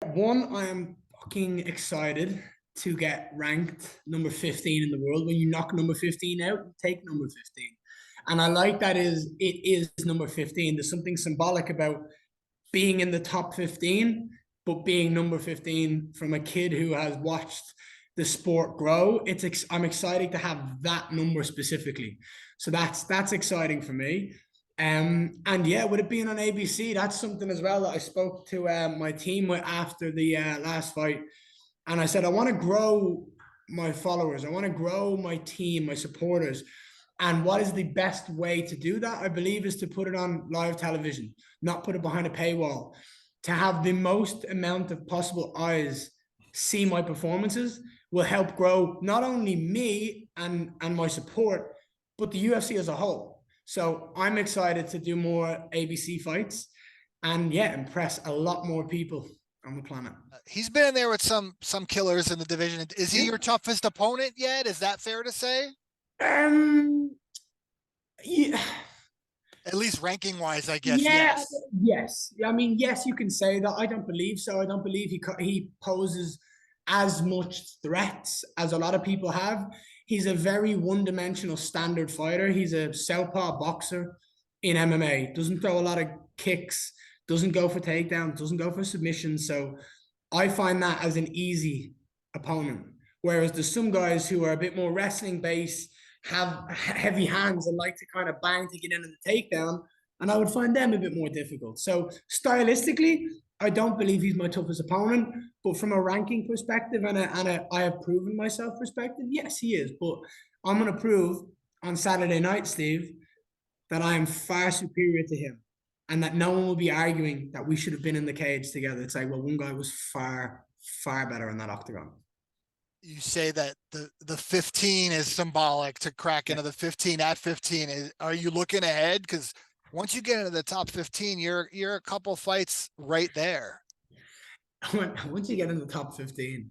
One, I am fucking excited to get ranked number 15 in the world. When you knock number 15 out, you take number 15. And I like that it is number 15. There's something symbolic about being in the top 15, but being number 15 from a kid who has watched the sport grow. I'm excited to have that number specifically. So that's exciting for me. And yeah, with it being on ABC, that's something as well that I spoke to my team with after the last fight. And I said, I want to grow my followers. I want to grow my team, my supporters. And what is the best way to do that? I believe is to put it on live television, not put it behind a paywall, to have the most amount of possible eyes see my performances will help grow not only me and my support, but the UFC as a whole. So I'm excited to do more ABC fights and yeah, impress a lot more people on the planet. He's been in there with some killers in the division. Is he your toughest opponent yet? Is that fair to say? Yeah. At least ranking wise, I guess. Yeah, Yes. yes. I mean, yes, you can say that. I don't believe so. I don't believe he poses as much threats as a lot of people have. He's a very one-dimensional standard fighter. He's a southpaw boxer in MMA. Doesn't throw a lot of kicks, doesn't go for takedowns, doesn't go for submissions. So I find that as an easy opponent. Whereas there's some guys who are a bit more wrestling based, have heavy hands and like to kind of bang to get into the takedown. And I would find them a bit more difficult. So stylistically, I don't believe he's my toughest opponent. But from a ranking perspective and I have proven myself perspective, yes, he is. But I'm going to prove on Saturday night, Steve, that I am far superior to him and that no one will be arguing that we should have been in the cage together. It's like, well, one guy was far, far better in that octagon. You say that the 15 is symbolic to crack into the 15 at 15. Are you looking ahead? Because once you get into the top 15, you're a couple fights right there. Once you get in the top 15,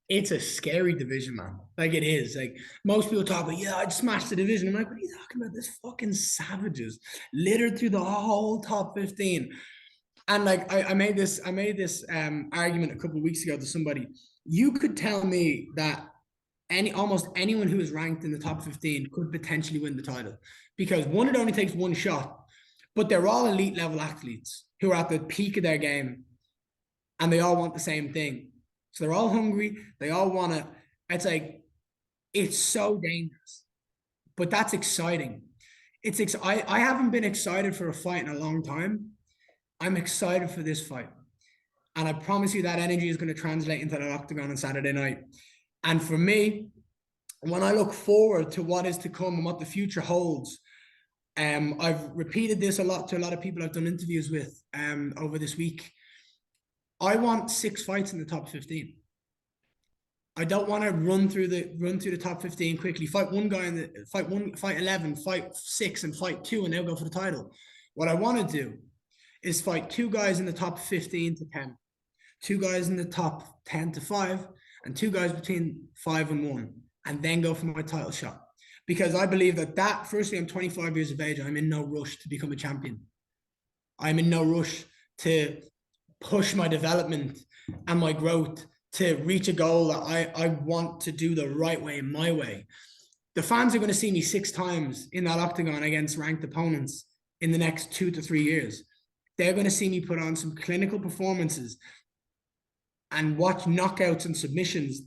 it's a scary division, man. Like it is. Like most people talk about, yeah, I'd smash the division. I'm like, what are you talking about? This fucking savages littered through the whole top 15. And like I made this argument a couple of weeks ago to somebody. You could tell me that almost anyone who is ranked in the top 15 could potentially win the title because one, it only takes one shot, but they're all elite level athletes who are at the peak of their game and they all want the same thing. So they're all hungry. They all want to. It's like, it's so dangerous, but that's exciting. I haven't been excited for a fight in a long time. I'm excited for this fight. And I promise you that energy is going to translate into that octagon on Saturday night. And for me, when I look forward to what is to come and what the future holds, I've repeated this a lot to a lot of people I've done interviews with over this week. I want 6 fights in the top 15. I don't want to run through the top 15 quickly. Fight one guy in the fight 11, fight 6, and fight 2, and they'll go for the title. What I want to do is fight 2 guys in the top 15 to 10, 2 guys in the top 10 to 5, and 2 guys between 5 and 1, and then go for my title shot. Because I believe that firstly, I'm 25 years of age. I'm in no rush to become a champion. I'm in no rush to push my development and my growth to reach a goal that I want to do the right way, in my way. The fans are going to see me 6 times in that octagon against ranked opponents in the next 2 to 3 years. They're going to see me put on some clinical performances and watch knockouts and submissions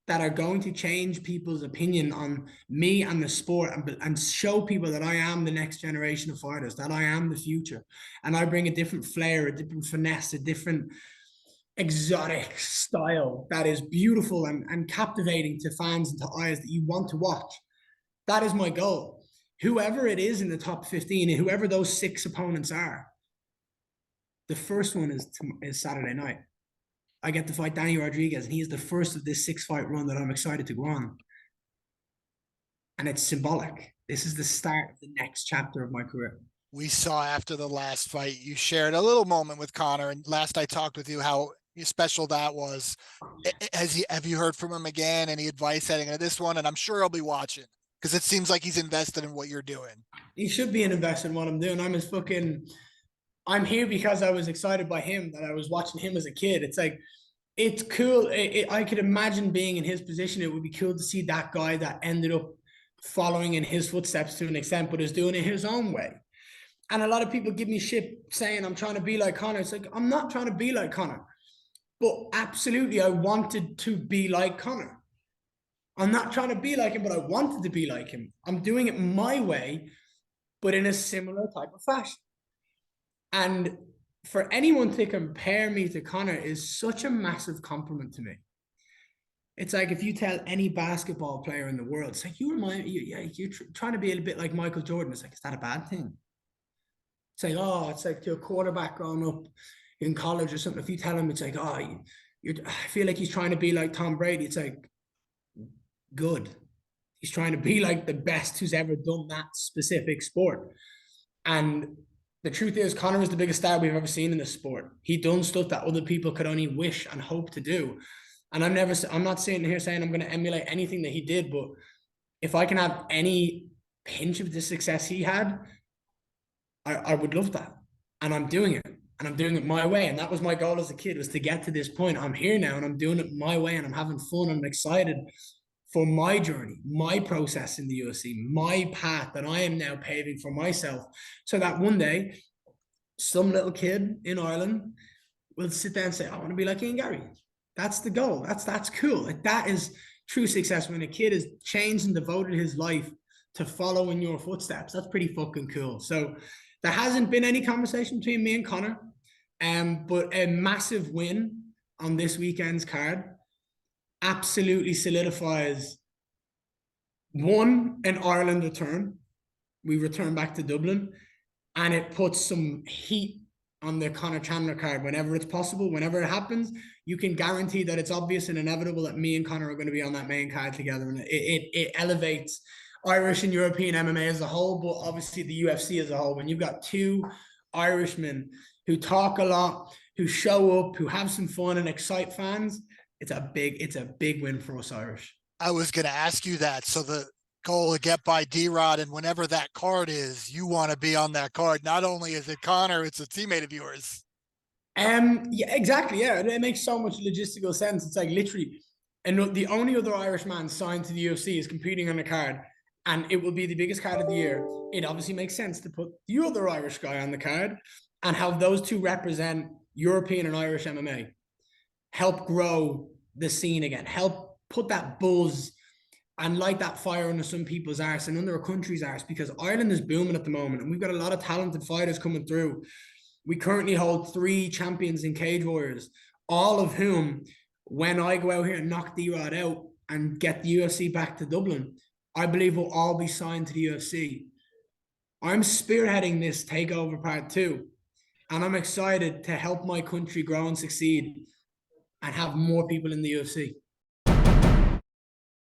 that are going to change people's opinion on me and the sport and show people that I am the next generation of fighters, that I am the future. And I bring a different flair, a different finesse, a different exotic style that is beautiful and captivating to fans and to eyes that you want to watch. That is my goal. Whoever it is in the top 15, and whoever those 6 opponents are, the first one is Saturday night. I get to fight Danny Rodriguez, and he is the first of this 6-fight run that I'm excited to go on. And it's symbolic. This is the start of the next chapter of my career. We saw after the last fight, you shared a little moment with Conor, and last I talked with you, how special that was. Have you heard from him again? Any advice heading into this one? And I'm sure he'll be watching because it seems like he's invested in what you're doing. He should be an investor in what I'm doing. I'm his fucking I'm here because I was excited by him, that I was watching him as a kid. It's like, it's cool. I could imagine being in his position. It would be cool to see that guy that ended up following in his footsteps to an extent, but is doing it his own way. And a lot of people give me shit saying I'm trying to be like Conor. It's like, I'm not trying to be like Conor, but absolutely, I wanted to be like Conor. I'm not trying to be like him, but I wanted to be like him. I'm doing it my way, but in a similar type of fashion. And for anyone to compare me to Conor is such a massive compliment to me. It's like if you tell any basketball player in the world, it's like, you're trying to be a bit like Michael Jordan. It's like, is that a bad thing? It's like, oh, it's like to a quarterback growing up in college or something. If you tell him, it's like, oh, I feel like he's trying to be like Tom Brady. It's like, good. He's trying to be like the best who's ever done that specific sport. And the truth is, Conor is the biggest star we've ever seen in this sport. He done stuff that other people could only wish and hope to do. And I'm not sitting here saying I'm going to emulate anything that he did, but if I can have any pinch of the success he had, I would love that. And I'm doing it. And I'm doing it my way. And that was my goal as a kid, was to get to this point. I'm here now and I'm doing it my way and I'm having fun and I'm excited for my journey, my process in the UFC, my path that I am now paving for myself, so that one day some little kid in Ireland will sit there and say, I want to be like Ian Garry. That's the goal. That's cool. Like, that is true success, when a kid has changed and devoted his life to follow in your footsteps. That's pretty fucking cool. So there hasn't been any conversation between me and Conor, but a massive win on this weekend's card absolutely solidifies, one, an Ireland return. We return back to Dublin, and it puts some heat on the Conor Chandler card whenever it's possible, whenever it happens. You can guarantee that it's obvious and inevitable that me and Conor are going to be on that main card together, and it elevates Irish and European MMA as a whole, but obviously the UFC as a whole. When you've got two Irishmen who talk a lot, who show up, who have some fun and excite fans, it's a big win for us Irish. I was going to ask you that. So the goal to get by D-Rod, and whenever that card is, you want to be on that card. Not only is it Conor, it's a teammate of yours. Yeah, exactly. Yeah, it makes so much logistical sense. It's like literally, and the only other Irish man signed to the UFC is competing on the card, and it will be the biggest card of the year. It obviously makes sense to put the other Irish guy on the card and have those two represent European and Irish MMA, help grow the scene again, help put that buzz and light that fire under some people's arse and under a country's arse, because Ireland is booming at the moment and we've got a lot of talented fighters coming through. We currently hold 3 champions in Cage Warriors, all of whom, when I go out here and knock D-Rod out and get the UFC back to Dublin, I believe will all be signed to the UFC. I'm spearheading this takeover part 2, and I'm excited to help my country grow and succeed and have more people in the UFC.